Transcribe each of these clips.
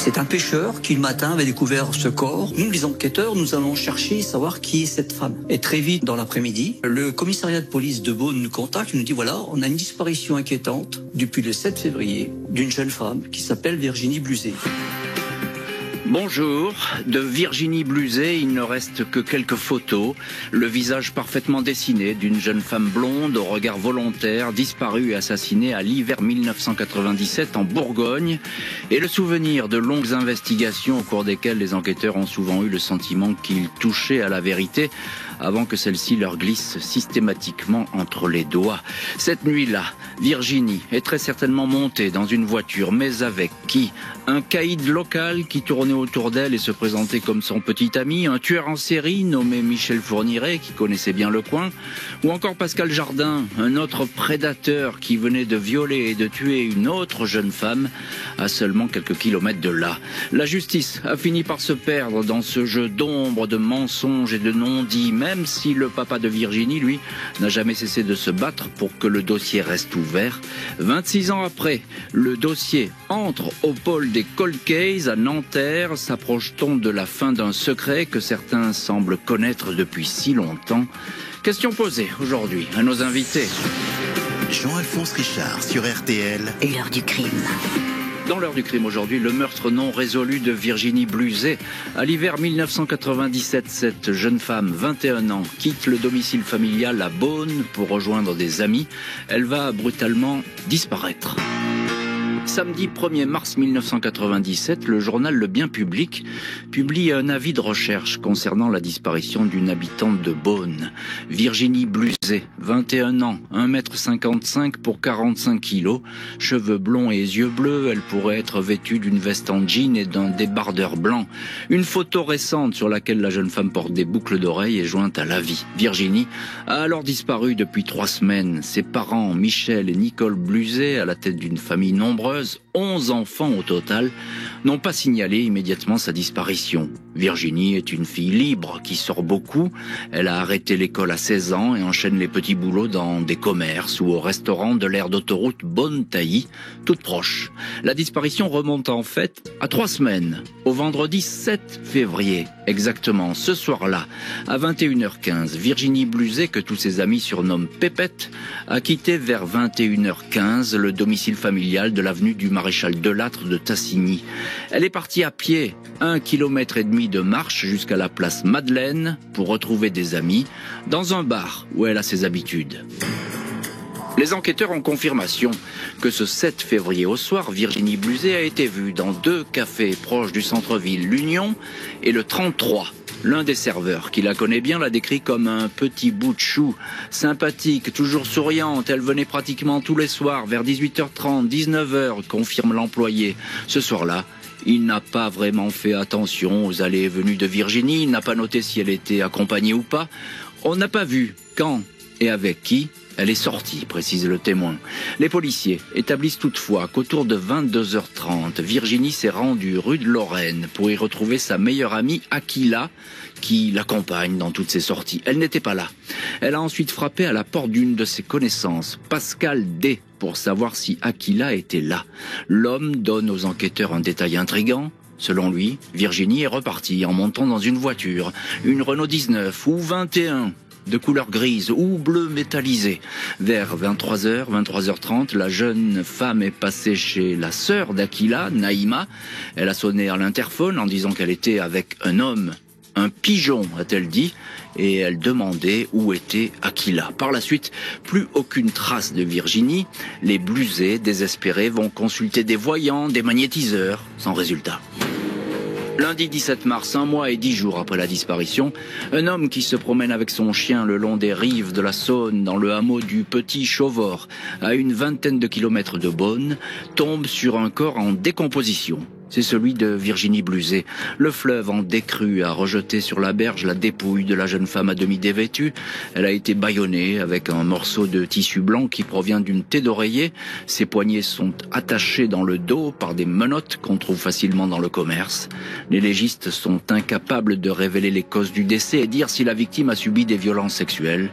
C'est un pêcheur qui, le matin, avait découvert ce corps. Nous, les enquêteurs, nous allons chercher à savoir qui est cette femme. Et très vite, dans l'après-midi, le commissariat de police de Beaune nous contacte et nous dit, voilà, on a une disparition inquiétante depuis le 7 février d'une jeune femme qui s'appelle Virginie Bluzet. Bonjour, de Virginie Bluzet, il ne reste que quelques photos. Le visage parfaitement dessiné d'une jeune femme blonde au regard volontaire, disparue et assassinée à l'hiver 1997 en Bourgogne. Et le souvenir de longues investigations au cours desquelles les enquêteurs ont souvent eu le sentiment qu'ils touchaient à la vérité avant que celle-ci leur glisse systématiquement entre les doigts. Cette nuit-là, Virginie est très certainement montée dans une voiture, mais avec qui? Un caïd local qui tournait autour d'elle et se présentait comme son petit ami, un tueur en série nommé Michel Fourniret qui connaissait bien le coin, ou encore Pascal Jardin, un autre prédateur qui venait de violer et de tuer une autre jeune femme à seulement quelques kilomètres de là. La justice a fini par se perdre dans ce jeu d'ombre, de mensonges et de non-dits, même si le papa de Virginie, lui, n'a jamais cessé de se battre pour que le dossier reste ouvert. 26 ans après, le dossier entre au pôle des cold cases à Nanterre, s'approche-t-on de la fin d'un secret que certains semblent connaître depuis si longtemps? Question posée aujourd'hui à nos invités. Jean-Alphonse Richard sur RTL. L'heure du crime. Dans l'heure du crime aujourd'hui, le meurtre non résolu de Virginie Bluzet. À l'hiver 1997, cette jeune femme, 21 ans, quitte le domicile familial à Beaune pour rejoindre des amis. Elle va brutalement disparaître. Samedi 1er mars 1997, le journal Le Bien Public publie un avis de recherche concernant la disparition d'une habitante de Beaune. Virginie Bluzet, 21 ans, 1m55 pour 45 kilos, cheveux blonds et yeux bleus, elle pourrait être vêtue d'une veste en jean et d'un débardeur blanc. Une photo récente sur laquelle la jeune femme porte des boucles d'oreilles est jointe à l'avis. Virginie a alors disparu depuis 3 semaines. Ses parents, Michel et Nicole Bluzet, à la tête d'une famille nombreuse, 11 enfants au total, n'ont pas signalé immédiatement sa disparition. Virginie est une fille libre qui sort beaucoup. Elle a arrêté l'école à 16 ans et enchaîne les petits boulots dans des commerces ou au restaurant de l'aire d'autoroute Beaune-Tailly, toute proche. La disparition remonte en fait à 3 semaines, au vendredi 7 février. Exactement, ce soir-là, à 21h15, Virginie Bluzet, que tous ses amis surnomment Pépette, a quitté vers 21h15 le domicile familial de l'avenue du Maréchal Delattre de Tassigny. Elle est partie à pied, 1,5 km de marche jusqu'à la place Madeleine pour retrouver des amis dans un bar où elle a ses habitudes. Les enquêteurs ont confirmation que ce 7 février au soir, Virginie Bluzet a été vue dans 2 cafés proches du centre-ville, l'Union et le 33. L'un des serveurs, qui la connaît bien, la décrit comme un petit bout de chou, sympathique, toujours souriante. Elle venait pratiquement tous les soirs, vers 18h30, 19h, confirme l'employé. Ce soir-là, il n'a pas vraiment fait attention aux allées et venues de Virginie, il n'a pas noté si elle était accompagnée ou pas. On n'a pas vu quand et avec qui elle est sortie, précise le témoin. Les policiers établissent toutefois qu'autour de 22h30, Virginie s'est rendue rue de Lorraine pour y retrouver sa meilleure amie Aquila, qui l'accompagne dans toutes ses sorties. Elle n'était pas là. Elle a ensuite frappé à la porte d'une de ses connaissances, Pascal D, pour savoir si Aquila était là. L'homme donne aux enquêteurs un détail intrigant. Selon lui, Virginie est repartie en montant dans une voiture, une Renault 19 ou 21, de couleur grise ou bleu métallisé. Vers 23h, 23h30, la jeune femme est passée chez la sœur d'Aquila, Naïma. Elle a sonné à l'interphone en disant qu'elle était avec un homme. Un pigeon, a-t-elle dit, et elle demandait où était Aquila. Par la suite, plus aucune trace de Virginie. Les Bluzet, désespérés, vont consulter des voyants, des magnétiseurs, sans résultat. Lundi 17 mars, 1 mois et 10 jours après la disparition, un homme qui se promène avec son chien le long des rives de la Saône, dans le hameau du Petit Chauvor, à une vingtaine de kilomètres de Beaune, tombe sur un corps en décomposition. C'est celui de Virginie Bluzet. Le fleuve en décrue a rejeté sur la berge la dépouille de la jeune femme à demi dévêtue. Elle a été bâillonnée avec un morceau de tissu blanc qui provient d'une taie d'oreiller. Ses poignets sont attachés dans le dos par des menottes qu'on trouve facilement dans le commerce. Les légistes sont incapables de révéler les causes du décès et dire si la victime a subi des violences sexuelles.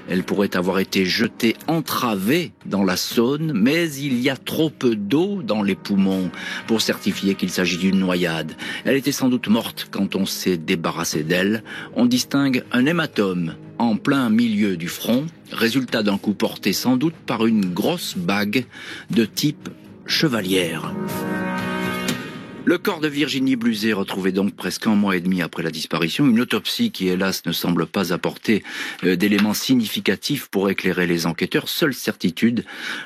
Elle pourrait avoir été jetée entravée dans la Saône, mais il y a trop peu d'eau dans les poumons pour certifier qu'il qu'il s'agit d'une noyade. Elle était sans doute morte quand on s'est débarrassé d'elle. On distingue un hématome en plein milieu du front, résultat d'un coup porté sans doute par une grosse bague de type chevalière. Le corps de Virginie Bluzet, retrouvé donc presque un mois et demi après la disparition, une autopsie qui hélas ne semble pas apporter d'éléments significatifs pour éclairer les enquêteurs. Seule certitude,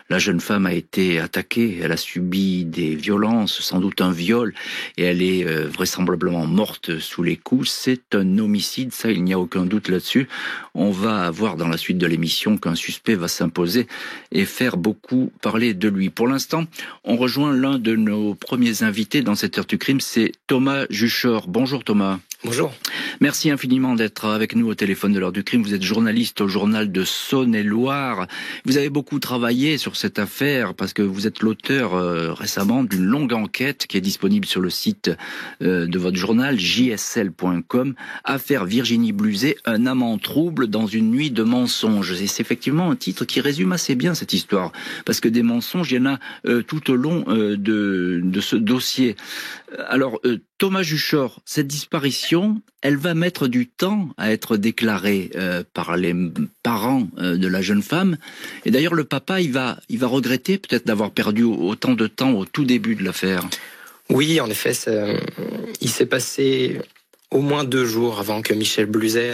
la jeune femme a été attaquée, elle a subi des violences, sans doute un viol, et elle est vraisemblablement morte sous les coups. C'est un homicide, ça il n'y a aucun doute là-dessus. On va voir dans la suite de l'émission qu'un suspect va s'imposer et faire beaucoup parler de lui. Pour l'instant, on rejoint l'un de nos premiers invités dans cette heure du crime, c'est Thomas Juchor. Bonjour Thomas. Bonjour. Merci infiniment d'être avec nous au téléphone de l'heure du crime. Vous êtes journaliste au journal de Saône-et-Loire. Vous avez beaucoup travaillé sur cette affaire parce que vous êtes l'auteur récemment d'une longue enquête qui est disponible sur le site de votre journal, jsl.com. Affaire Virginie Bluzet, un amant trouble dans une nuit de mensonges. Et c'est effectivement un titre qui résume assez bien cette histoire parce que des mensonges, il y en a tout au long de ce dossier. Alors, Thomas Juchor, cette disparition, elle va mettre du temps à être déclarée par les parents de la jeune femme. Et d'ailleurs, le papa, il va regretter peut-être d'avoir perdu autant de temps au tout début de l'affaire. Oui, en effet, il s'est passé au moins 2 jours avant que Michel Bluzet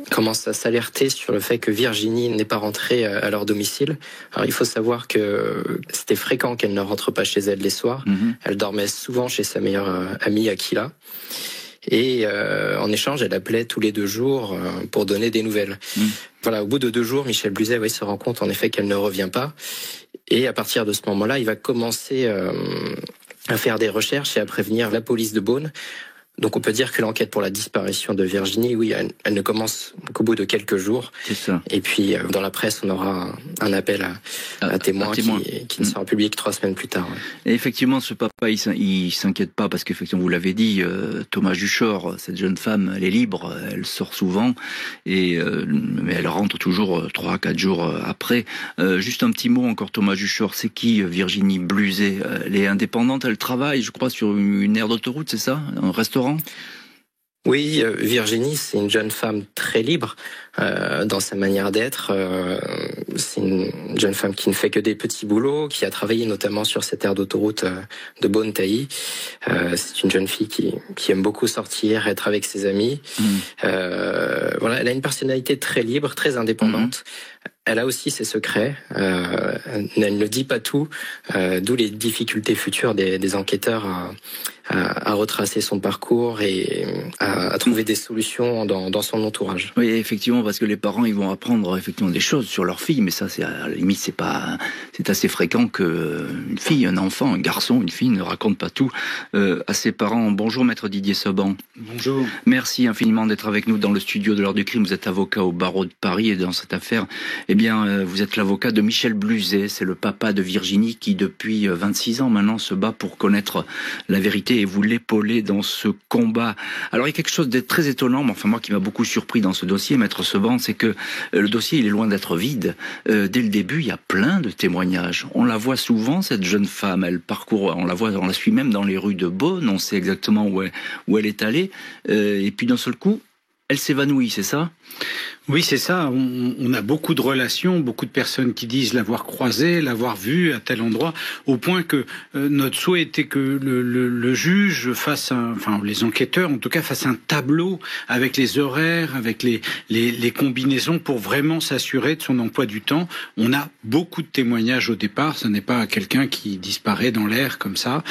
commence à s'alerter sur le fait que Virginie n'est pas rentrée à leur domicile. Alors il faut savoir que c'était fréquent qu'elle ne rentre pas chez elle les soirs. Elle dormait souvent chez sa meilleure amie Aquila. Et en échange, elle appelait tous les 2 jours pour donner des nouvelles. Voilà, au bout de 2 jours, Michel Bluzet se rend compte en effet qu'elle ne revient pas. Et à partir de ce moment-là, il va commencer à faire des recherches et à prévenir la police de Beaune. Donc on peut dire que l'enquête pour la disparition de Virginie, oui, elle ne commence qu'au bout de quelques jours. C'est ça. Et puis dans la presse, on aura un appel à témoins qui ne sera publié que 3 semaines plus tard. Ouais. Et effectivement, ce papa, il s'inquiète pas parce qu'effectivement, vous l'avez dit, Thomas Juchor, cette jeune femme, elle est libre, elle sort souvent, mais elle rentre toujours 3-4 jours après. Juste un petit mot encore, Thomas Juchor, c'est qui Virginie Bluzet? Elle est indépendante, elle travaille, je crois, sur une aire d'autoroute, c'est ça? Un restaurant? Oui, Virginie, c'est une jeune femme très libre dans sa manière d'être. C'est une jeune femme qui ne fait que des petits boulots, qui a travaillé notamment sur cette aire d'autoroute de Beaune-Tailly. C'est une jeune fille qui aime beaucoup sortir, être avec ses amis. Voilà, elle a une personnalité très libre, très indépendante. Elle a aussi ses secrets, elle ne dit pas tout, d'où les difficultés futures des enquêteurs à retracer son parcours et à trouver des solutions dans son entourage. Oui, effectivement, parce que les parents, ils vont apprendre effectivement des choses sur leur fille, mais ça, c'est à la limite, c'est assez fréquent que une fille, un enfant, un garçon, une fille ne raconte pas tout à ses parents. Bonjour, maître Didier Seban. Bonjour. Merci infiniment d'être avec nous dans le studio de l'heure du crime. Vous êtes avocat au barreau de Paris et dans cette affaire, eh bien, vous êtes l'avocat de Michel Bluzet. C'est le papa de Virginie qui, depuis 26 ans maintenant, se bat pour connaître la vérité et vous l'épaulez dans ce combat. Alors, il y a quelque chose de très étonnant, mais enfin, moi, qui m'a beaucoup surpris dans ce dossier, maître Seban, c'est que le dossier, il est loin d'être vide. Dès le début, il y a plein de témoignages. On la voit souvent, cette jeune femme. Elle parcourt, on la suit même dans les rues de Beaune. On sait exactement où elle est allée. Et puis, d'un seul coup, elle s'évanouit, c'est ça ? Oui, c'est ça. On a beaucoup de relations, beaucoup de personnes qui disent l'avoir croisée, l'avoir vue à tel endroit, au point que notre souhait était que le juge fasse les enquêteurs, en tout cas, fassent un tableau avec les horaires, avec les combinaisons pour vraiment s'assurer de son emploi du temps. On a beaucoup de témoignages au départ. Ce n'est pas quelqu'un qui disparaît dans l'air comme ça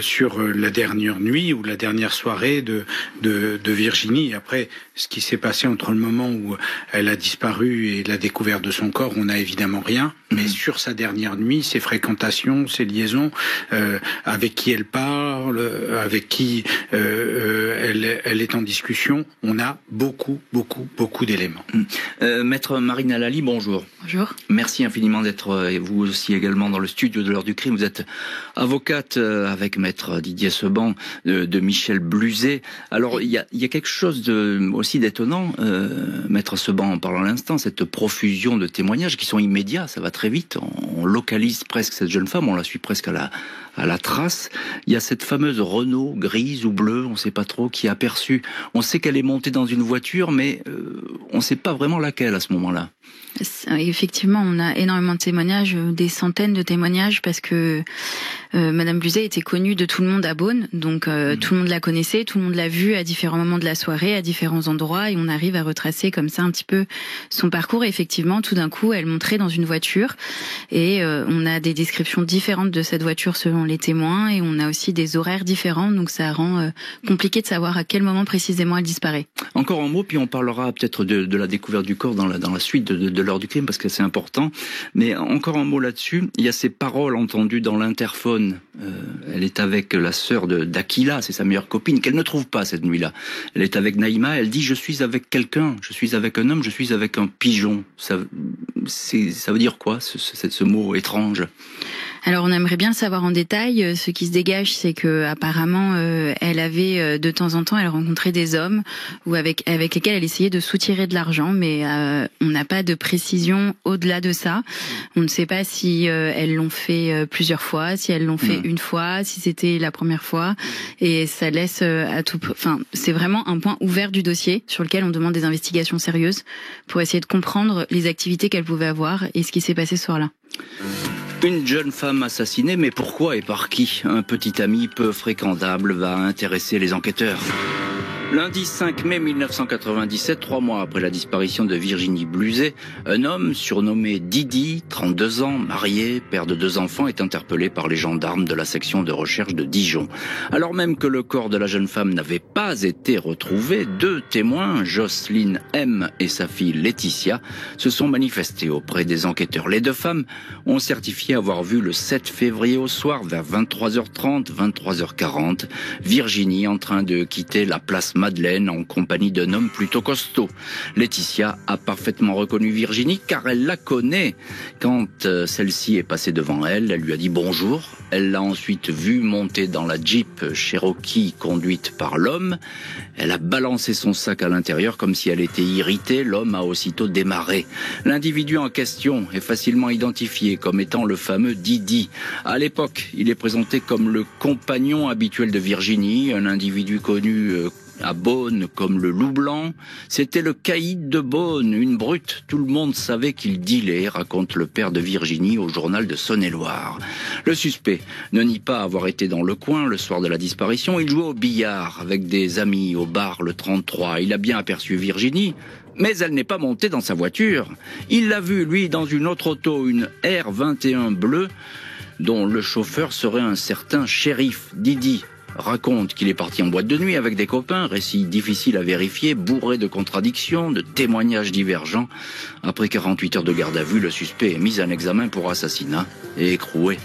sur la dernière nuit ou la dernière soirée de Virginie. Après, ce qui s'est passé entre le moment où elle a disparu et la découverte de son corps, on n'a évidemment rien. Mais sur sa dernière nuit, ses fréquentations, ses liaisons, avec qui elle part, parle, avec qui elle est en discussion. On a beaucoup d'éléments. Maître Marine Alali, bonjour. Bonjour. Merci infiniment d'être, vous aussi également, dans le studio de l'heure du crime. Vous êtes avocate avec Maître Didier Seban de Michel Bluzet. Alors, il y a quelque chose aussi d'étonnant, Maître Seban en parlant à l'instant, cette profusion de témoignages qui sont immédiats, ça va très vite. On localise presque cette jeune femme, on la suit presque à la trace. Il y a cette fameuse Renault grise ou bleue, on ne sait pas trop, qui est aperçue. On sait qu'elle est montée dans une voiture, mais on ne sait pas vraiment laquelle à ce moment-là. Effectivement, on a énormément de témoignages, des centaines de témoignages, parce que Madame Bluzet était connue de tout le monde à Beaune, donc tout le monde la connaissait, tout le monde l'a vue à différents moments de la soirée, à différents endroits, et on arrive à retracer comme ça un petit peu son parcours. Et effectivement, tout d'un coup, elle montrait dans une voiture, et on a des descriptions différentes de cette voiture selon les témoins, et on a aussi des horaires différents, donc ça rend compliqué de savoir à quel moment précisément elle disparaît. Encore un mot, puis on parlera peut-être de la découverte du corps dans la suite de l'heure du crime, parce que c'est important. Mais encore un mot là-dessus, il y a ces paroles entendues dans l'interphone. Elle est avec la sœur d'Aquila, c'est sa meilleure copine, qu'elle ne trouve pas cette nuit-là. Elle est avec Naïma, elle dit « Je suis avec quelqu'un, je suis avec un homme, je suis avec un pigeon ». Ça veut dire quoi, ce mot étrange ? Alors on aimerait bien le savoir en détail. Ce qui se dégage, c'est que apparemment elle avait de temps en temps, elle rencontrait des hommes ou avec lesquels elle essayait de soutirer de l'argent, mais on n'a pas de précision au-delà de ça. On ne sait pas si elles l'ont fait plusieurs fois, si elles l'ont fait une fois, si c'était la première fois, et ça laisse à tout. Enfin, c'est vraiment un point ouvert du dossier sur lequel on demande des investigations sérieuses pour essayer de comprendre les activités qu'elle pouvait avoir et ce qui s'est passé ce soir-là. Une jeune femme assassinée, mais pourquoi et par qui ? Un petit ami peu fréquentable va intéresser les enquêteurs. Lundi 5 mai 1997, 3 mois après la disparition de Virginie Bluzet, un homme surnommé Didi, 32 ans, marié, père de 2 enfants, est interpellé par les gendarmes de la section de recherche de Dijon. Alors même que le corps de la jeune femme n'avait pas été retrouvé, 2 témoins, Jocelyne M et sa fille Laetitia, se sont manifestés auprès des enquêteurs. Les 2 femmes ont certifié avoir vu le 7 février au soir, vers 23h30, 23h40, Virginie en train de quitter la place Madeleine en compagnie d'un homme plutôt costaud. Laetitia a parfaitement reconnu Virginie car elle la connaît. Quand celle-ci est passée devant elle, elle lui a dit bonjour. Elle l'a ensuite vue monter dans la Jeep Cherokee conduite par l'homme. Elle a balancé son sac à l'intérieur comme si elle était irritée. L'homme a aussitôt démarré. L'individu en question est facilement identifié comme étant le fameux Didi. À l'époque, il est présenté comme le compagnon habituel de Virginie, un individu connu à Beaune comme le loup blanc. C'était le caïd de Beaune, une brute. Tout le monde savait qu'il dealait, raconte le père de Virginie au journal de Saône-et-Loire. Le suspect ne nie pas avoir été dans le coin le soir de la disparition. Il jouait au billard avec des amis au bar le 33. Il a bien aperçu Virginie, mais elle n'est pas montée dans sa voiture. Il l'a vue, lui, dans une autre auto, une R21 bleue, dont le chauffeur serait un certain shérif Didi. Raconte qu'il est parti en boîte de nuit avec des copains, récit difficile à vérifier, bourré de contradictions, de témoignages divergents. Après 48 heures de garde à vue, le suspect est mis en examen pour assassinat et écroué.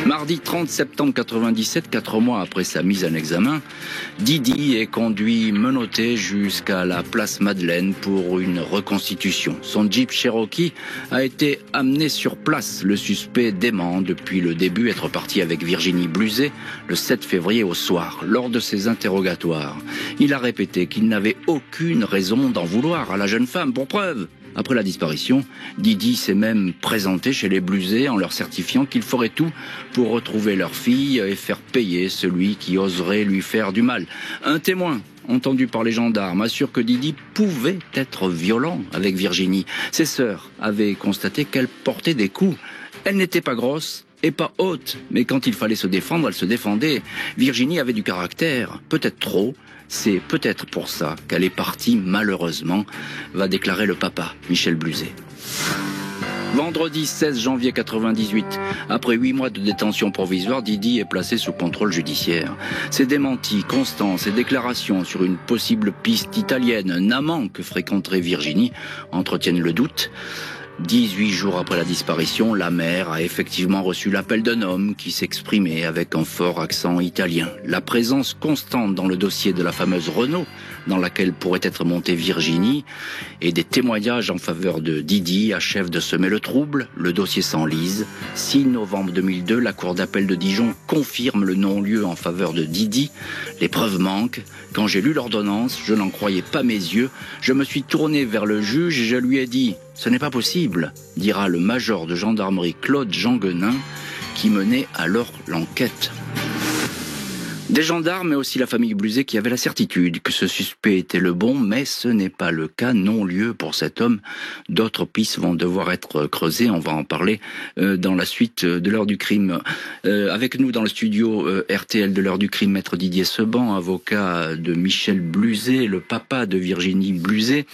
Mardi 30 septembre 97, 4 mois après sa mise en examen, Didi est conduit menotté jusqu'à la place Madeleine pour une reconstitution. Son Jeep Cherokee a été amené sur place. Le suspect dément depuis le début être parti avec Virginie Bluzet le 7 février au soir. Lors de ses interrogatoires, il a répété qu'il n'avait aucune raison d'en vouloir à la jeune femme. Pour preuve, après la disparition, Didi s'est même présenté chez les Bluzet en leur certifiant qu'il ferait tout pour retrouver leur fille et faire payer celui qui oserait lui faire du mal. Un témoin entendu par les gendarmes assure que Didi pouvait être violent avec Virginie. Ses sœurs avaient constaté qu'elle portait des coups. Elle n'était pas grosse et pas haute, mais quand il fallait se défendre, elle se défendait. Virginie avait du caractère, peut-être trop. C'est peut-être pour ça qu'elle est partie, malheureusement, va déclarer le papa, Michel Bluzet. Vendredi 16 janvier 98, après 8 mois de détention provisoire, Didi est placé sous contrôle judiciaire. Ses démentis constants, ses déclarations sur une possible piste italienne, un amant que fréquenterait Virginie, entretiennent le doute. 18 jours après la disparition, la mère a effectivement reçu l'appel d'un homme qui s'exprimait avec un fort accent italien. La présence constante dans le dossier de la fameuse Renault, dans laquelle pourrait être montée Virginie, et des témoignages en faveur de Didi achèvent de semer le trouble. Le dossier s'enlise. 6 novembre 2002, la cour d'appel de Dijon confirme le non-lieu en faveur de Didi. Les preuves manquent. Quand j'ai lu l'ordonnance, je n'en croyais pas mes yeux. Je me suis tourné vers le juge et je lui ai dit « Ce n'est pas possible », dira le major de gendarmerie Claude Jeanguenin, qui menait alors l'enquête. Des gendarmes, mais aussi la famille Bluzet qui avait la certitude que ce suspect était le bon, mais ce n'est pas le cas, non-lieu pour cet homme. D'autres pistes vont devoir être creusées, on va en parler dans la suite de l'heure du crime. Avec nous dans le studio RTL de l'heure du crime, maître Didier Seban, avocat de Michel Bluzet, le papa de Virginie Bluzet.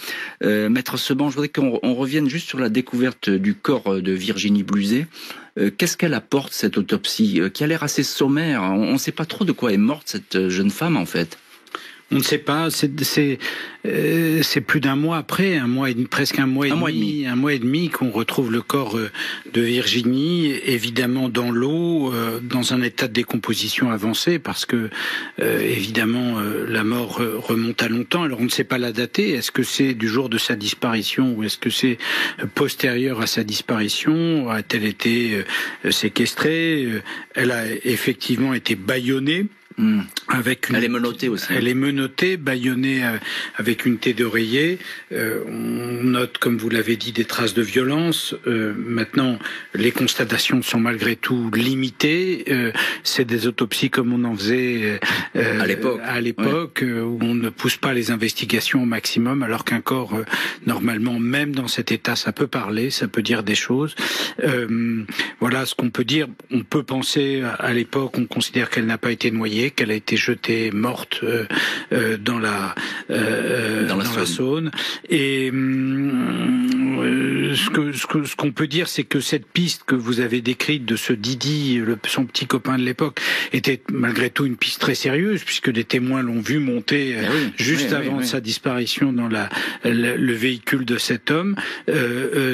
Maître Seban, je voudrais qu'on revienne juste sur la découverte du corps de Virginie Bluzet. Qu'est-ce qu'elle apporte, cette autopsie, qui a l'air assez sommaire? On ne sait pas trop de quoi est morte cette jeune femme, en fait. On ne sait pas, c'est plus d'un mois après, presque un mois et demi qu'on retrouve le corps de Virginie, évidemment dans l'eau, dans un état de décomposition avancé, parce que évidemment la mort remonte à longtemps. Alors on ne sait pas la dater. Est-ce que c'est du jour de sa disparition ou est-ce que c'est postérieur à sa disparition? A-t-elle été séquestrée? Elle a effectivement été bâillonnée. Elle est menottée aussi. Elle est menottée, bâillonnée avec une thé d'oreiller. On note, comme vous l'avez dit, des traces de violence. Maintenant, les constatations sont malgré tout limitées. C'est des autopsies comme on en faisait à l'époque, ouais. Où on ne pousse pas les investigations au maximum, alors qu'un corps, normalement, même dans cet état, ça peut parler, ça peut dire des choses. Voilà ce qu'on peut dire. On peut penser, à l'époque, on considère qu'elle n'a pas été noyée, qu'elle a été jetée morte dans la Saône. Et ce qu'on peut dire, c'est que cette piste que vous avez décrite de ce Didi, son petit copain de l'époque, était malgré tout une piste très sérieuse, puisque des témoins l'ont vu monter avant sa disparition dans le véhicule de cet homme.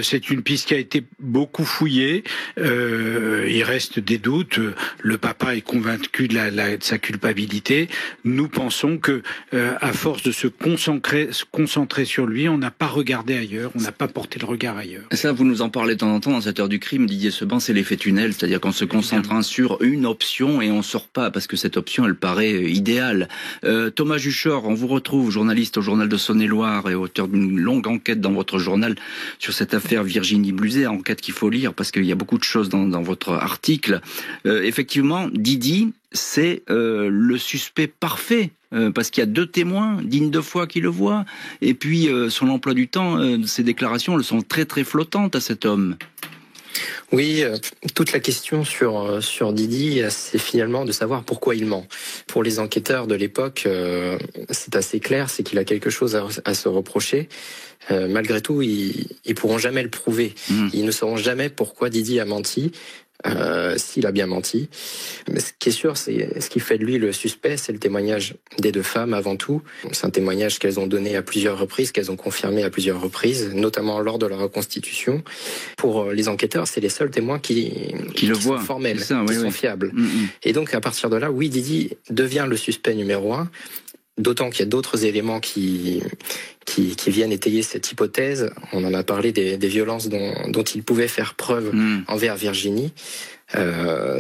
C'est une piste qui a été beaucoup fouillée. Il reste des doutes. Le papa est convaincu de sa culpabilité. Nous pensons que, à force de se concentrer sur lui, on n'a pas regardé ailleurs, on n'a pas porté le regard ailleurs. Ça, vous nous en parlez de temps en temps dans cette heure du crime, Didier Seban, c'est l'effet tunnel, c'est-à-dire qu'on se concentre sur une option et on sort pas parce que cette option, elle paraît idéale. Thomas Juchor, on vous retrouve, journaliste au journal de Saône-et-Loire et auteur d'une longue enquête dans votre journal sur cette affaire Virginie Bluzet, enquête qu'il faut lire parce qu'il y a beaucoup de choses dans votre article. Effectivement, Didi, c'est le suspect parfait, parce qu'il y a 2 témoins dignes de foi qui le voient, et puis son emploi du temps, ses déclarations, elles sont très très flottantes à cet homme. Oui, toute la question sur Didi, c'est finalement de savoir pourquoi il ment. Pour les enquêteurs de l'époque, c'est assez clair, c'est qu'il a quelque chose à se reprocher. Malgré tout, ils pourront jamais le prouver. Ils ne sauront jamais pourquoi Didi a menti. S'il a bien menti. Mais ce qui est sûr, c'est ce qui fait de lui le suspect, c'est le témoignage des 2 femmes avant tout. C'est un témoignage qu'elles ont donné à plusieurs reprises, qu'elles ont confirmé à plusieurs reprises, notamment lors de leur reconstitution. Pour les enquêteurs, c'est les seuls témoins qui le voient, sont formels, qui sont fiables. Et donc, à partir de là, oui, Didi devient le suspect numéro 1. D'autant qu'il y a d'autres éléments qui viennent étayer cette hypothèse. On en a parlé des violences dont il pouvait faire preuve envers Virginie,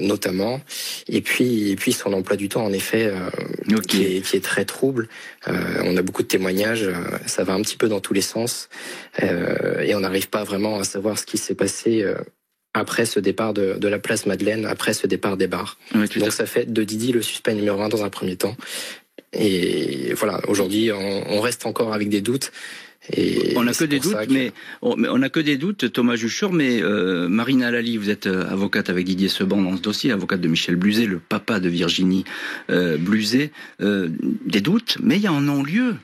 notamment. Et puis son emploi du temps, en effet, qui est très trouble. On a beaucoup de témoignages, ça va un petit peu dans tous les sens. Et on n'arrive pas vraiment à savoir ce qui s'est passé après ce départ de la place Madeleine, après ce départ des bars. Donc ça fait de Didi le suspect numéro 1 dans un premier temps. Et voilà, aujourd'hui, on reste encore avec des doutes. Et on n'a que des doutes, mais on n'a que des doutes, Thomas Juchor, mais Marina Lally, vous êtes avocate avec Didier Seban dans ce dossier, avocate de Michel Bluzet, le papa de Virginie Bluzet. Des doutes, mais il y a un non-lieu.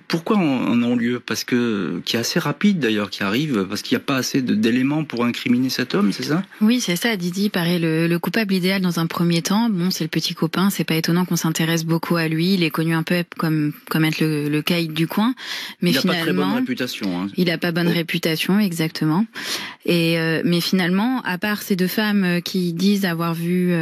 Pourquoi en non-lieu? Parce que qui est assez rapide d'ailleurs, qui arrive parce qu'il n'y a pas assez d'éléments pour incriminer cet homme, c'est ça? Oui, c'est ça. Didi paraît le coupable idéal dans un premier temps. Bon, c'est le petit copain, c'est pas étonnant qu'on s'intéresse beaucoup à lui. Il est connu un peu comme être le caïd du coin, mais il finalement, a pas très bonne réputation. Hein. Il a pas bonne réputation, exactement. Et mais finalement, à part ces deux femmes qui disent avoir vu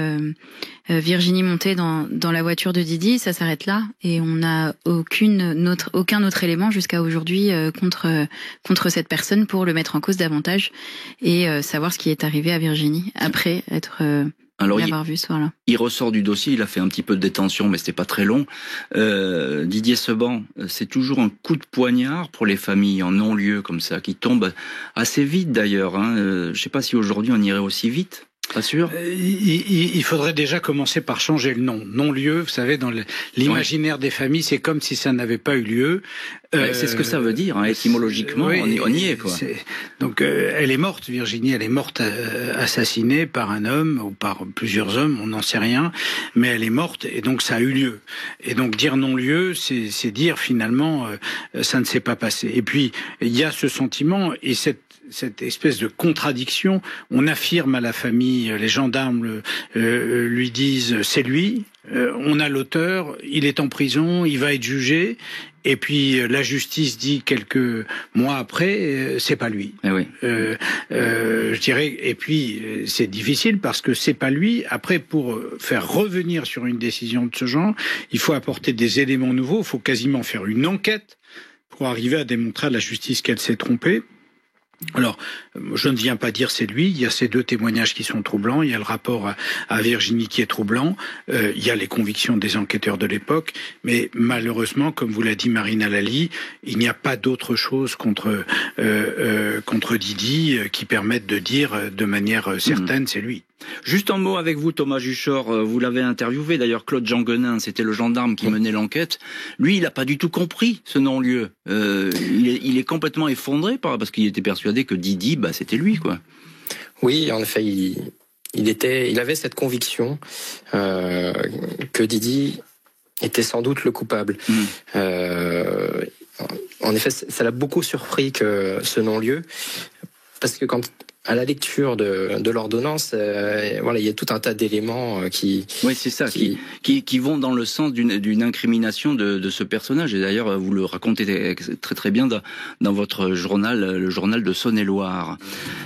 Virginie monter dans la voiture de Didi, ça s'arrête là, et on n'a aucun autre élément jusqu'à aujourd'hui contre cette personne pour le mettre en cause davantage et savoir ce qui est arrivé à Virginie après l'avoir vu ce soir-là. Il ressort du dossier, il a fait un petit peu de détention, mais c'était pas très long. Didier Seban, c'est toujours un coup de poignard pour les familles en non-lieu comme ça, qui tombent assez vite d'ailleurs. Hein. Je sais pas si aujourd'hui on irait aussi vite. Pas sûr. Il faudrait déjà commencer par changer le nom. Non-lieu, vous savez, dans l'imaginaire des familles, c'est comme si ça n'avait pas eu lieu. C'est ce que ça veut dire, hein, étymologiquement, on y est, quoi. Donc, elle est morte, Virginie, elle est morte assassinée par un homme, ou par plusieurs hommes, on n'en sait rien, mais elle est morte, et donc ça a eu lieu. Et donc, dire non-lieu, c'est dire, finalement, ça ne s'est pas passé. Et puis, il y a ce sentiment, et cette espèce de contradiction, on affirme à la famille, les gendarmes lui disent c'est lui, on a l'auteur, il est en prison, il va être jugé, et puis la justice dit quelques mois après c'est pas lui. Eh oui. Je dirais, et puis c'est difficile parce que c'est pas lui. Après, pour faire revenir sur une décision de ce genre, il faut apporter des éléments nouveaux, il faut quasiment faire une enquête pour arriver à démontrer à la justice qu'elle s'est trompée. Alors, je ne viens pas dire c'est lui, il y a ces deux témoignages qui sont troublants, il y a le rapport à Virginie qui est troublant, il y a les convictions des enquêteurs de l'époque, mais malheureusement, comme vous l'a dit Marina Lally, il n'y a pas d'autre chose contre Didi qui permette de dire de manière certaine c'est lui. Juste en mot avec vous, Thomas Juchor, vous l'avez interviewé, d'ailleurs Claude Jeanguenin, c'était le gendarme qui menait l'enquête. Lui, il n'a pas du tout compris ce non-lieu. Il est complètement effondré parce qu'il était persuadé que Didi, c'était lui, quoi. Oui, en effet, il avait cette conviction que Didi était sans doute le coupable. En effet, ça l'a beaucoup surpris que ce non-lieu, parce que à la lecture de l'ordonnance, il y a tout un tas d'éléments qui vont dans le sens d'une incrimination de ce personnage. Et d'ailleurs, vous le racontez très très bien dans votre journal, le journal de Saône-et-Loire.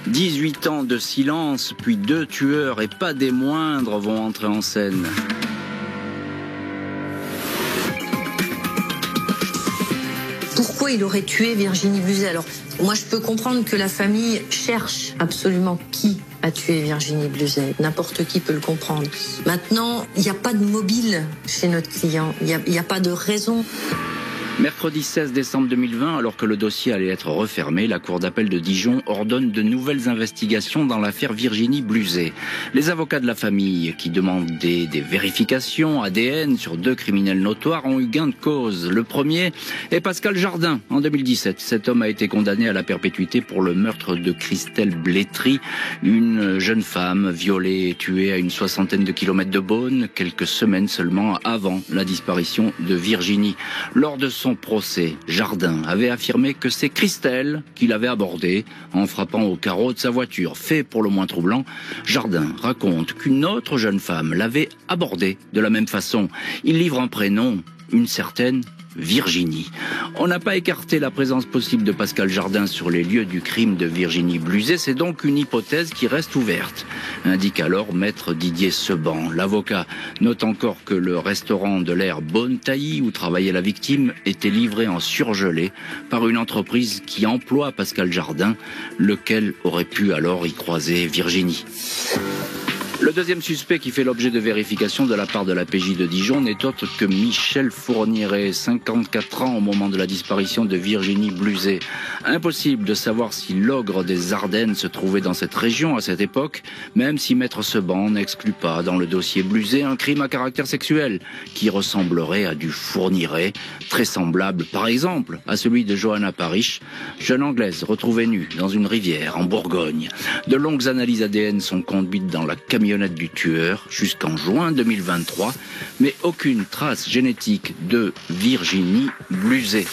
18 ans de silence, puis 2 tueurs, et pas des moindres, vont entrer en scène. Pourquoi il aurait tué Virginie Bluzet? Alors, moi, je peux comprendre que la famille cherche absolument qui a tué Virginie Bluzet. N'importe qui peut le comprendre. Maintenant, il n'y a pas de mobile chez notre client. Il n'y a pas de raison. Mercredi 16 décembre 2020, alors que le dossier allait être refermé, la Cour d'appel de Dijon ordonne de nouvelles investigations dans l'affaire Virginie Bluzet. Les avocats de la famille, qui demandaient des vérifications ADN sur 2 criminels notoires, ont eu gain de cause. Le premier est Pascal Jardin, en 2017. Cet homme a été condamné à la perpétuité pour le meurtre de Christelle Blétry, une jeune femme violée et tuée à une 60aine de kilomètres de Beaune, quelques semaines seulement avant la disparition de Virginie. Lors de son procès, Jardin avait affirmé que c'est Christelle qui l'avait abordé en frappant au carreau de sa voiture. Fait pour le moins troublant, Jardin raconte qu'une autre jeune femme l'avait abordé de la même façon. Il livre un prénom, une certaine Virginie. On n'a pas écarté la présence possible de Pascal Jardin sur les lieux du crime de Virginie Bluzet, c'est donc une hypothèse qui reste ouverte, indique alors maître Didier Seban. L'avocat note encore que le restaurant de l'aire Bonne-Tailly où travaillait la victime était livré en surgelé par une entreprise qui emploie Pascal Jardin, lequel aurait pu alors y croiser Virginie. Le deuxième suspect qui fait l'objet de vérification de la part de la PJ de Dijon n'est autre que Michel Fourniret, 54 ans au moment de la disparition de Virginie Bluzet. Impossible de savoir si l'ogre des Ardennes se trouvait dans cette région à cette époque, même si maître Seban n'exclut pas dans le dossier Bluzet un crime à caractère sexuel qui ressemblerait à du Fourniret, très semblable par exemple à celui de Johanna Parish, jeune anglaise retrouvée nue dans une rivière en Bourgogne. De longues analyses ADN sont conduites dans la camionnette marionnette du tueur jusqu'en juin 2023, mais aucune trace génétique de Virginie Bluzet.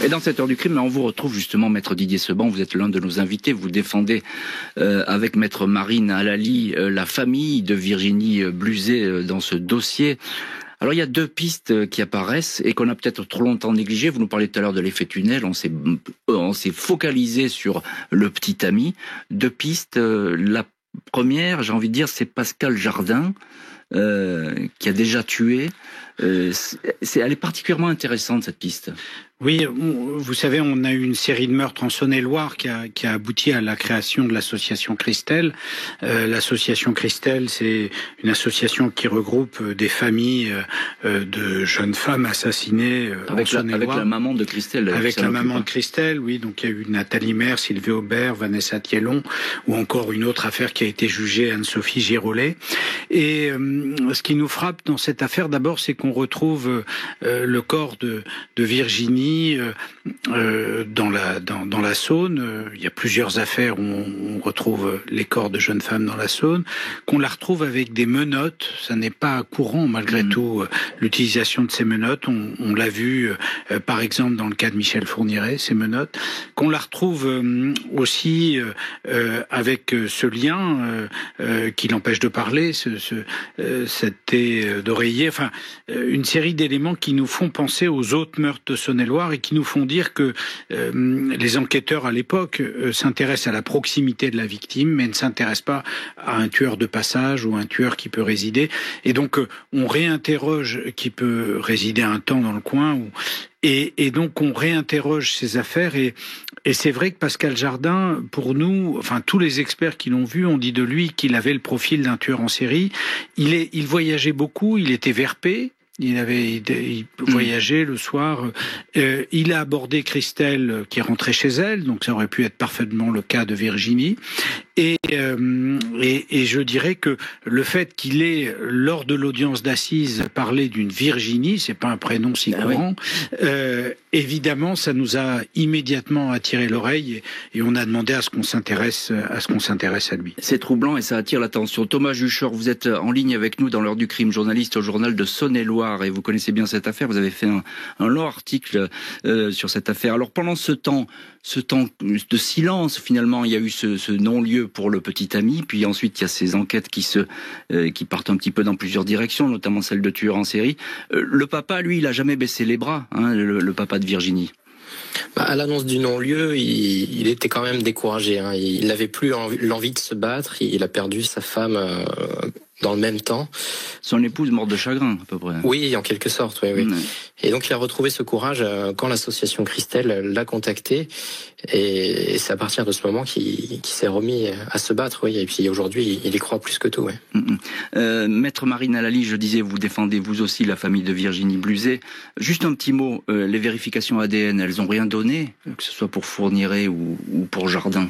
Et dans cette heure du crime, on vous retrouve justement, Maître Didier Seban, vous êtes l'un de nos invités, vous défendez avec Maître Marine Halali la famille de Virginie Bluzet dans ce dossier. Alors il y a deux pistes qui apparaissent et qu'on a peut-être trop longtemps négligées. Vous nous parlez tout à l'heure de l'effet tunnel, on s'est focalisé sur le petit ami. Deux pistes, la première, j'ai envie de dire, c'est Pascal Jardin, qui a déjà tué. Elle est particulièrement intéressante, cette piste. Oui, vous savez, on a eu une série de meurtres en Saône-et-Loire qui a abouti à la création de l'association Christelle. L'association Christelle, c'est une association qui regroupe des familles de jeunes femmes assassinées en Saône-et-Loire. Avec la maman de Christelle. Avec la maman de Christelle, oui. Donc il y a eu Nathalie Maire, Sylvie Aubert, Vanessa Thiellon, ou encore une autre affaire qui a été jugée, Anne-Sophie Girolet. Et ce qui nous frappe dans cette affaire, d'abord, c'est qu'on retrouve le corps de Virginie dans la Saône. Il y a plusieurs affaires où on retrouve les corps de jeunes femmes dans la Saône, qu'on la retrouve avec des menottes. Ça n'est pas courant malgré tout l'utilisation de ces menottes. On l'a vu par exemple dans le cas de Michel Fourniret, ces menottes. Qu'on la retrouve aussi avec ce lien qui l'empêche de parler, cette thé d'oreiller. Enfin, une série d'éléments qui nous font penser aux autres meurtres de Saône-et-Loire et qui nous font dire que les enquêteurs à l'époque s'intéressent à la proximité de la victime, mais ne s'intéressent pas à un tueur de passage ou un tueur qui peut résider. Et donc on réinterroge qui peut résider un temps dans le coin. Et donc on réinterroge ces affaires et c'est vrai que Pascal Jardin, pour nous, enfin tous les experts qui l'ont vu ont dit de lui qu'il avait le profil d'un tueur en série. Il voyageait beaucoup, il était verpé. Il voyageait le soir. Il a abordé Christelle qui est rentrée chez elle, donc ça aurait pu être parfaitement le cas de Virginie. Et je dirais que le fait qu'il ait, lors de l'audience d'assises, parlé d'une Virginie, c'est pas un prénom si courant, évidemment, ça nous a immédiatement attiré l'oreille et on a demandé à ce qu'on s'intéresse à lui. C'est troublant et ça attire l'attention. Thomas Juchor, vous êtes en ligne avec nous dans l'heure du crime, journaliste au journal de Saône-et-Loire et vous connaissez bien cette affaire. Vous avez fait un long article sur cette affaire. Alors pendant ce temps de silence, finalement, il y a eu ce non-lieu pour le petit ami, puis ensuite il y a ces enquêtes qui partent un petit peu dans plusieurs directions, notamment celle de tueurs en série. Le papa, lui, il a jamais baissé les bras, hein, le papa de Virginie. À l'annonce du non-lieu, il était quand même découragé. Hein. Il n'avait plus l'envie de se battre. Il a perdu sa femme dans le même temps. Son épouse morte de chagrin, à peu près. Oui, en quelque sorte, oui. Ouais. Et donc il a retrouvé ce courage quand l'association Christelle l'a contacté. Et c'est à partir de ce moment qu'il s'est remis à se battre. Oui. Et puis aujourd'hui, il y croit plus que tout. Ouais. Maître Marine Halali, je disais, vous défendez vous aussi la famille de Virginie Bluzet. Juste un petit mot, les vérifications ADN, elles n'ont rien donné, que ce soit pour Fourniret ou pour Jardin?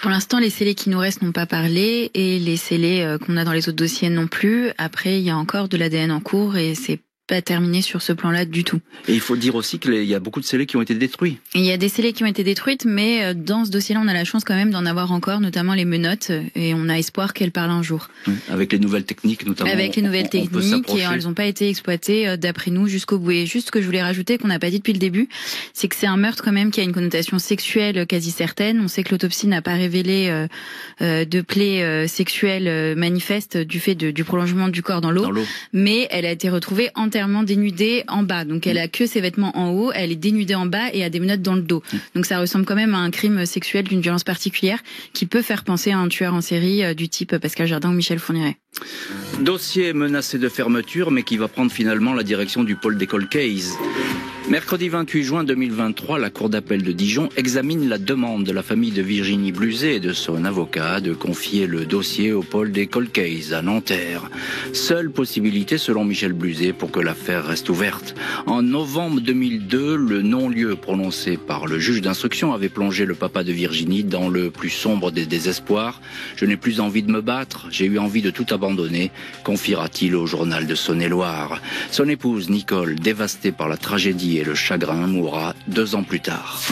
Pour l'instant, les scellés qui nous restent n'ont pas parlé et les scellés qu'on a dans les autres dossiers non plus. Après, il y a encore de l'ADN en cours et c'est pas terminé sur ce plan-là du tout. Et il faut dire aussi qu'il y a beaucoup de scellés qui ont été détruits. Il y a des scellés qui ont été détruites, mais dans ce dossier-là, on a la chance quand même d'en avoir encore, notamment les menottes, et on a espoir qu'elles parlent un jour. Oui, avec les nouvelles techniques, notamment. Avec les nouvelles techniques, et elles n'ont pas été exploitées, d'après nous, jusqu'au bout. Et juste ce que je voulais rajouter, qu'on n'a pas dit depuis le début, c'est que c'est un meurtre quand même qui a une connotation sexuelle quasi certaine. On sait que l'autopsie n'a pas révélé de plaies sexuelles manifestes du fait du prolongement du corps dans l'eau, mais elle a été retrouvée entièrement dénudée en bas. Donc elle a que ses vêtements en haut, elle est dénudée en bas et a des menottes dans le dos. Donc ça ressemble quand même à un crime sexuel d'une violence particulière qui peut faire penser à un tueur en série du type Pascal Jardin ou Michel Fourniret. Dossier menacé de fermeture, mais qui va prendre finalement la direction du pôle des cold cases. Mercredi 28 juin 2023, la Cour d'appel de Dijon examine la demande de la famille de Virginie Bluzet et de son avocat de confier le dossier au pôle des cold cases à Nanterre. Seule possibilité, selon Michel Bluzet, pour que l'affaire reste ouverte. En novembre 2002, le non-lieu prononcé par le juge d'instruction avait plongé le papa de Virginie dans le plus sombre des désespoirs. « Je n'ai plus envie de me battre, j'ai eu envie de tout abandonner », confiera-t-il au journal de Saône-et-Loire. Son épouse, Nicole, dévastée par la tragédie et le chagrin, mourra 2 ans plus tard.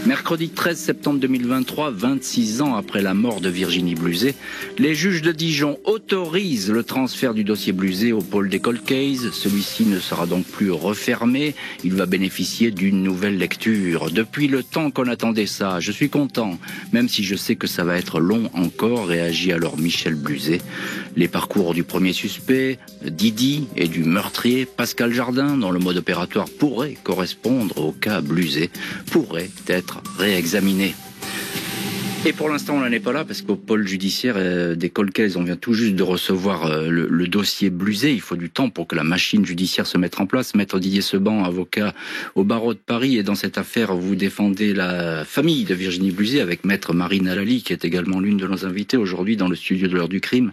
Mercredi 13 septembre 2023, 26 ans après la mort de Virginie Bluzet, les juges de Dijon autorisent le transfert du dossier Bluzet au pôle des cold cases. Celui-ci ne sera donc plus refermé. Il va bénéficier d'une nouvelle lecture. Depuis le temps qu'on attendait ça, je suis content, même si je sais que ça va être long encore, réagit alors Michel Bluzet. Les parcours du premier suspect, Didi, et du meurtrier, Pascal Jardin, dont le mode opératoire pourrait correspondre au cas Bluzet, pourrait être réexaminé. Et pour l'instant, on n'en est pas là parce qu'au pôle judiciaire des cold cases, on vient tout juste de recevoir le dossier Bluzet. Il faut du temps pour que la machine judiciaire se mette en place. Maître Didier Seban, avocat au barreau de Paris, et dans cette affaire, vous défendez la famille de Virginie Bluzet avec Maître Marine Alali, qui est également l'une de nos invités aujourd'hui dans le studio de l'heure du crime.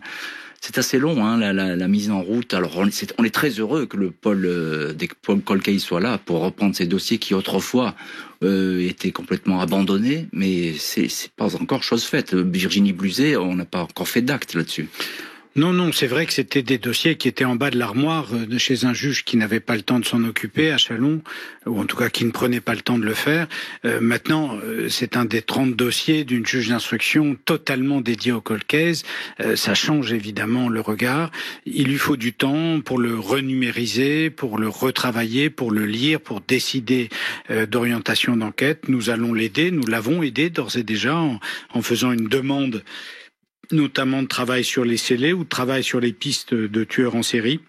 C'est assez long, hein, la mise en route. Alors, on est très heureux que le pôle des cold cases soit là pour reprendre ces dossiers qui autrefois étaient complètement abandonnés, mais c'est pas encore chose faite. Virginie Bluzet, on n'a pas encore fait d'acte là-dessus. Non, c'est vrai que c'était des dossiers qui étaient en bas de l'armoire de chez un juge qui n'avait pas le temps de s'en occuper à Châlons, ou en tout cas qui ne prenait pas le temps de le faire. Maintenant, c'est un des 30 dossiers d'une juge d'instruction totalement dédiée au cold case. Ça change évidemment le regard. Il lui faut du temps pour le renumériser, pour le retravailler, pour le lire, pour décider d'orientation d'enquête. Nous allons l'aider, nous l'avons aidé d'ores et déjà en faisant une demande notamment de travail sur les scellés ou de travail sur les pistes de tueurs en série.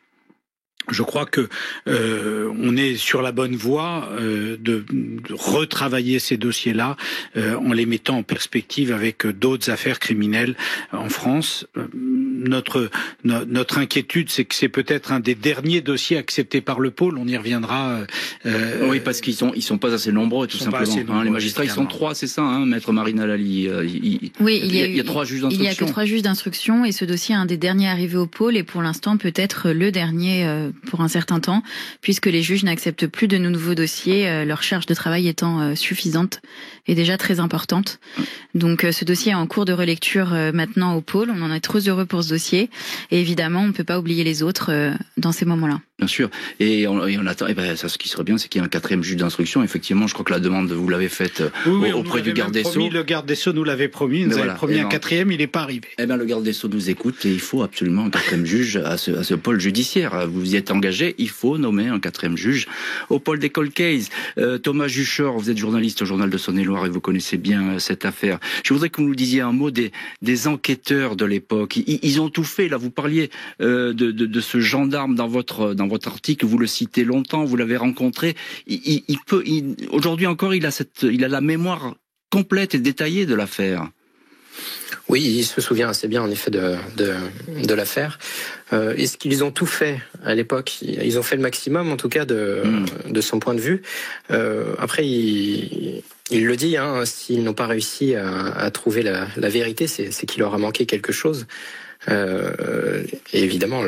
Je crois que on est sur la bonne voie de retravailler ces dossiers-là en les mettant en perspective avec d'autres affaires criminelles en France. Notre inquiétude, c'est que c'est peut-être un des derniers dossiers acceptés par le pôle. On y reviendra. Oui, parce qu'ils sont pas assez nombreux, tout simplement. Les magistrats, ils sont 3, c'est ça, hein, Maître Marine Alali. Oui, il y a 3 juges d'instruction. Il y a que 3 juges d'instruction et ce dossier est un des derniers arrivés au pôle et pour l'instant peut-être le dernier pour un certain temps, puisque les juges n'acceptent plus de nouveaux dossiers, leur charge de travail étant suffisante et déjà très importante. Donc ce dossier est en cours de relecture maintenant au pôle. On en est très heureux pour ce dossier et évidemment on ne peut pas oublier les autres dans ces moments-là. Bien sûr. Et on attend. Ça, ce qui serait bien, c'est qu'il y ait un 4e juge d'instruction. Effectivement, je crois que la demande vous l'avez faite auprès du garde des Sceaux. Le garde des Sceaux nous l'avait promis. Il nous avait promis un 4e. Il n'est pas arrivé. Le garde des Sceaux nous écoute et il faut absolument un 4e juge à ce pôle judiciaire. Vous y êtes engagé. Il faut nommer un 4e juge au pôle des cold cases. Thomas Juchor, vous êtes journaliste au Journal de Saône-et-Loire et vous connaissez bien cette affaire. Je voudrais que vous nous disiez un mot des enquêteurs de l'époque. Ils ont tout fait. Là, vous parliez de ce gendarme dans votre article, vous le citez longtemps, vous l'avez rencontré. Aujourd'hui encore, il a la mémoire complète et détaillée de l'affaire. Oui, il se souvient assez bien en effet de l'affaire. Est-ce qu'ils ont tout fait à l'époque? Ils ont fait le maximum, en tout cas de son point de vue. Après, il le dit, hein, s'ils n'ont pas réussi à trouver la vérité, c'est qu'il leur a manqué quelque chose. Et évidemment,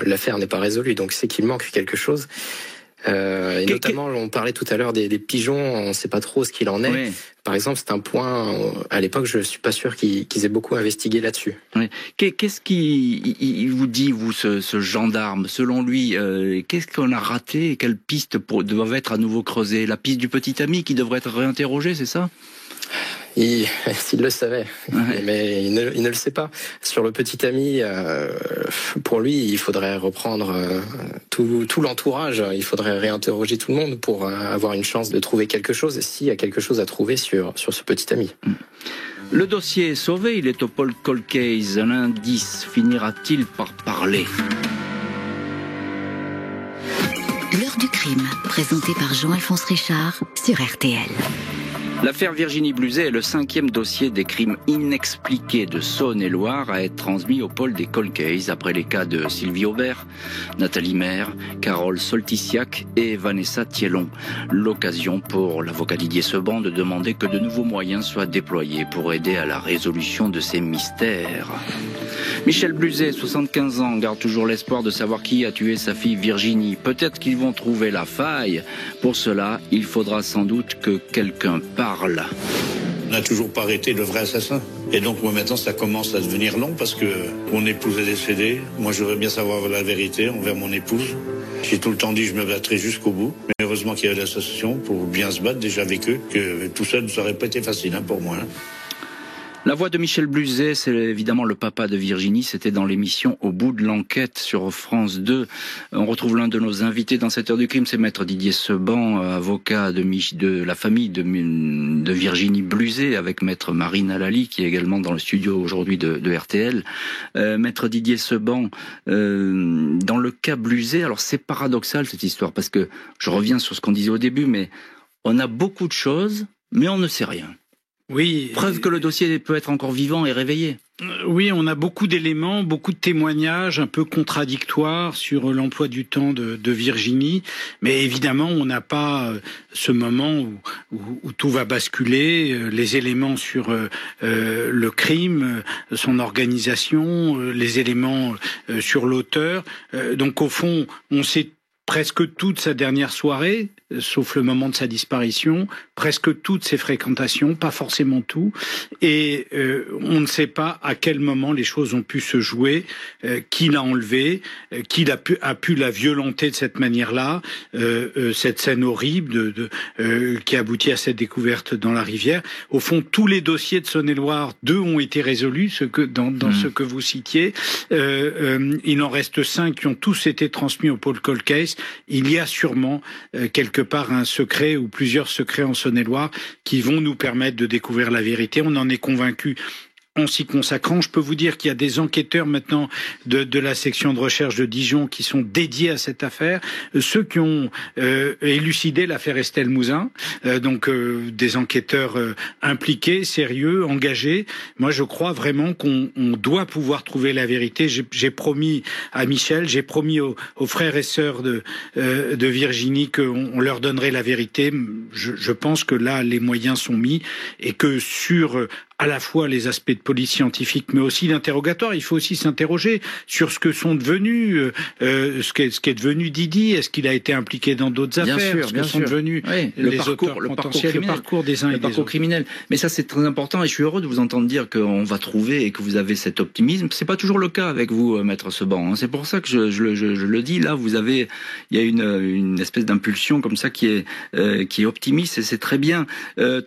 l'affaire n'est pas résolue, donc c'est qu'il manque quelque chose. Et notamment, on parlait tout à l'heure des pigeons, on ne sait pas trop ce qu'il en est. Oui. Par exemple, c'est un point, à l'époque, je ne suis pas sûr qu'ils aient beaucoup investigué là-dessus. Oui. Qu'est-ce qu'il vous dit, vous, ce gendarme? Selon lui, qu'est-ce qu'on a raté? Quelles pistes doivent être à nouveau creusées? La piste du petit ami qui devrait être réinterrogée, c'est ça? S'il le savait, ouais. Mais il ne le sait pas. Sur le petit ami, pour lui, il faudrait reprendre tout l'entourage. Il faudrait réinterroger tout le monde pour avoir une chance de trouver quelque chose. Et s'il y a quelque chose à trouver sur ce petit ami. Le dossier est sauvé, il est au pôle cold case. Un indice finira-t-il par parler? L'heure du crime, présentée par Jean-Alphonse Richard sur RTL. L'affaire Virginie Bluzet est le 5e dossier des crimes inexpliqués de Saône-et-Loire à être transmis au pôle des cold cases après les cas de Sylvie Aubert, Nathalie Maire, Carole Solticiac et Vanessa Thiellon. L'occasion pour l'avocat Didier Seban de demander que de nouveaux moyens soient déployés pour aider à la résolution de ces mystères. Michel Bluzet, 75 ans, garde toujours l'espoir de savoir qui a tué sa fille Virginie. Peut-être qu'ils vont trouver la faille. Pour cela, il faudra sans doute que quelqu'un parle. On n'a toujours pas arrêté le vrai assassin. Et donc moi maintenant ça commence à devenir long parce que mon épouse est décédée. Moi je veux bien savoir la vérité envers mon épouse. J'ai tout le temps dit que je me battrais jusqu'au bout. Mais heureusement qu'il y a l'association pour bien se battre déjà avec eux, que tout seul, ça n'aurait pas été facile pour moi. La voix de Michel Bluzet, c'est évidemment le papa de Virginie. C'était dans l'émission Au bout de l'enquête sur France 2. On retrouve l'un de nos invités dans cette heure du crime, c'est maître Didier Seban, avocat de la famille de Virginie Bluzet, avec maître Marine Alali, qui est également dans le studio aujourd'hui de RTL. Maître Didier Seban, dans le cas Bluzet, alors c'est paradoxal cette histoire, parce que je reviens sur ce qu'on disait au début, mais on a beaucoup de choses, mais on ne sait rien. Oui. Preuve que le dossier peut être encore vivant et réveillé. Oui, on a beaucoup d'éléments, beaucoup de témoignages un peu contradictoires sur l'emploi du temps de Virginie, mais évidemment, on n'a pas ce moment où tout va basculer, les éléments sur le crime, son organisation, les éléments sur l'auteur. Donc au fond, on sait presque toute sa dernière soirée, sauf le moment de sa disparition, presque toutes ses fréquentations, pas forcément tout, et on ne sait pas à quel moment les choses ont pu se jouer, qui l'a enlevé, qui a pu la violenter de cette manière-là, cette scène horrible qui aboutit à cette découverte dans la rivière. Au fond, tous les dossiers de Saône-et-Loire, 2 ont été résolus, ce que vous citiez. Il en reste 5 qui ont tous été transmis au pôle Cold Case. Il y a sûrement quelque part un secret ou plusieurs secrets en Saône-et-Loire qui vont nous permettre de découvrir la vérité. On en est convaincu en s'y consacrant. Je peux vous dire qu'il y a des enquêteurs maintenant de la section de recherche de Dijon qui sont dédiés à cette affaire, ceux qui ont élucidé l'affaire Estelle Mouzin, donc des enquêteurs impliqués, sérieux, engagés. Moi, je crois vraiment qu'on doit pouvoir trouver la vérité. J'ai promis à Michel, j'ai promis aux frères et sœurs de Virginie qu'on leur donnerait la vérité. Je pense que là, les moyens sont mis et que sur à la fois les aspects de police scientifique, mais aussi d'interrogatoire. Il faut aussi s'interroger sur ce que sont devenus, ce qui est devenu Didi. Est-ce qu'il a été impliqué dans d'autres affaires? Ce que sont devenus les auteurs potentiels, le parcours des uns et des autres. Le parcours criminel. Mais ça, c'est très important et je suis heureux de vous entendre dire qu'on va trouver et que vous avez cet optimisme. C'est pas toujours le cas avec vous, maître Seban. C'est pour ça que je le dis. Là, il y a une espèce d'impulsion comme ça qui est optimiste et c'est très bien.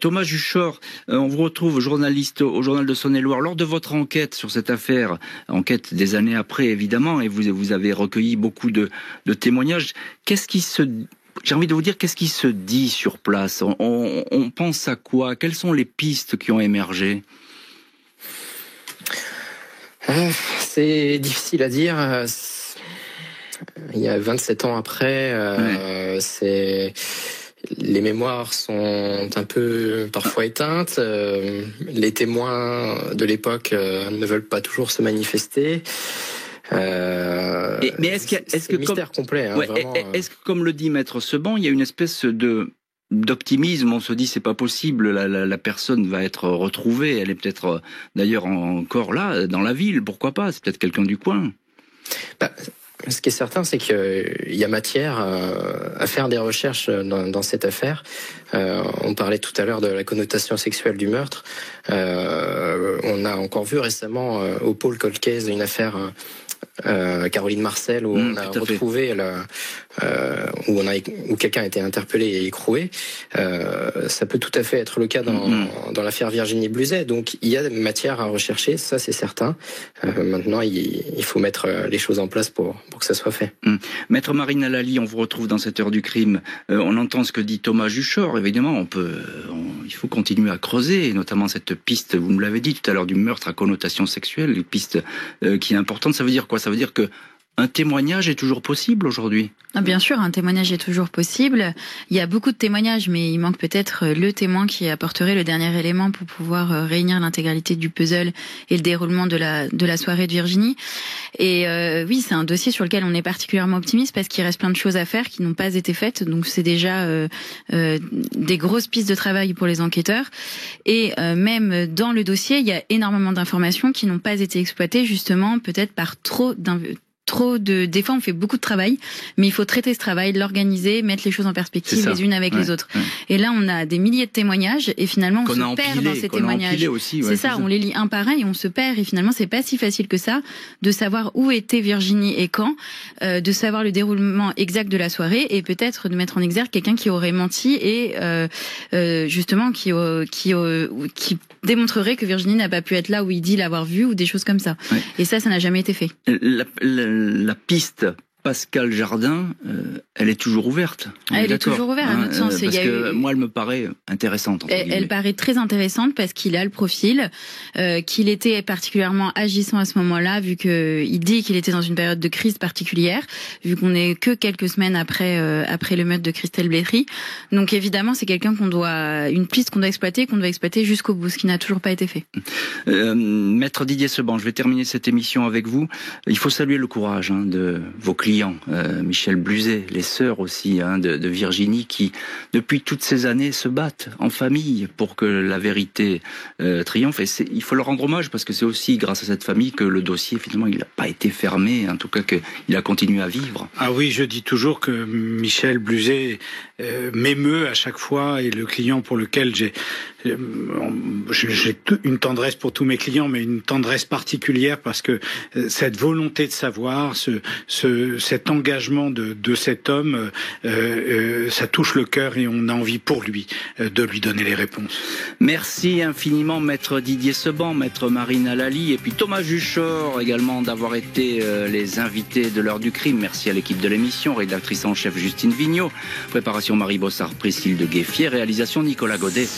Thomas Juchor, on vous retrouve journaliste au Journal de Saône-et-Loire. Lors de votre enquête sur cette affaire, enquête des années après évidemment, et vous avez recueilli beaucoup de témoignages, j'ai envie de vous dire, qu'est-ce qui se dit sur place? On pense à quoi? Quelles sont les pistes qui ont émergé? C'est difficile à dire. Il y a 27 ans après, les mémoires sont un peu parfois éteintes. Les témoins de l'époque ne veulent pas toujours se manifester. Mais est-ce que mystère complet, hein, vraiment. Est-ce que, comme le dit maître Seban, il y a une espèce d'optimisme? On se dit c'est pas possible, la personne va être retrouvée. Elle est peut-être d'ailleurs encore là dans la ville. Pourquoi pas? C'est peut-être quelqu'un du coin. Ce qui est certain, c'est qu'il y a matière à faire des recherches dans cette affaire. On parlait tout à l'heure de la connotation sexuelle du meurtre. On a encore vu récemment au pôle Cold Case une affaire Caroline Marcel où on a retrouvé où quelqu'un a été interpellé et écroué. Ça peut tout à fait être le cas dans l'affaire Virginie Bluzet. Donc il y a matière à rechercher, ça c'est certain. Maintenant il faut mettre les choses en place pour que ça soit fait. Maître Marine Alali, on vous retrouve dans cette heure du crime. On entend ce que dit Thomas Juchor. Évidemment, il faut continuer à creuser, notamment cette piste, vous me l'avez dit tout à l'heure, du meurtre à connotation sexuelle, une piste qui est importante. Ça veut dire quoi? Ça veut dire que un témoignage est toujours possible aujourd'hui? Bien sûr, un témoignage est toujours possible. Il y a beaucoup de témoignages, mais il manque peut-être le témoin qui apporterait le dernier élément pour pouvoir réunir l'intégralité du puzzle et le déroulement de la soirée de Virginie. Et oui, c'est un dossier sur lequel on est particulièrement optimiste parce qu'il reste plein de choses à faire qui n'ont pas été faites. Donc c'est déjà des grosses pistes de travail pour les enquêteurs. Et même dans le dossier, il y a énormément d'informations qui n'ont pas été exploitées, justement, peut-être par trop des fois on fait beaucoup de travail, mais il faut traiter ce travail, l'organiser, mettre les choses en perspective les unes avec les autres. Et là on a des milliers de témoignages et finalement on se perd dans ces témoignages. C'est ça, on les lit un par un et on se perd et finalement c'est pas si facile que ça de savoir où était Virginie et quand, de savoir le déroulement exact de la soirée et peut-être de mettre en exergue quelqu'un qui aurait menti et justement qui démontrerait que Virginie n'a pas pu être là où il dit l'avoir vue ou des choses comme ça. Et ça n'a jamais été fait. La piste Pascal Jardin, elle est toujours ouverte. Elle est toujours ouverte, à notre sens. Parce que moi, elle me paraît intéressante. Elle paraît très intéressante parce qu'il a le profil, qu'il était particulièrement agissant à ce moment-là, vu qu'il dit qu'il était dans une période de crise particulière, vu qu'on est que quelques semaines après le meurtre de Christelle Blétry. Donc évidemment, c'est quelqu'un une piste qu'on doit exploiter jusqu'au bout, ce qui n'a toujours pas été fait. Maître Didier Seban, je vais terminer cette émission avec vous. Il faut saluer le courage de vos clients. Michel Bluzet, les sœurs aussi de Virginie qui, depuis toutes ces années, se battent en famille pour que la vérité triomphe. Et il faut leur rendre hommage parce que c'est aussi grâce à cette famille que le dossier, finalement, il n'a pas été fermé, en tout cas qu'il a continué à vivre. Ah oui, je dis toujours que Michel Bluzet m'émeut à chaque fois et le client pour lequel j'ai une tendresse pour tous mes clients, mais une tendresse particulière parce que cette volonté de savoir, cet engagement de cet homme, ça touche le cœur et on a envie pour lui de lui donner les réponses. Merci infiniment Maître Didier Seban, Maître Marine Alali et puis Thomas Juchor également d'avoir été les invités de l'heure du crime. Merci à l'équipe de l'émission, rédactrice en chef Justine Vignot, préparation Marie Bossard, Priscille de Gueffier, réalisation Nicolas Godet.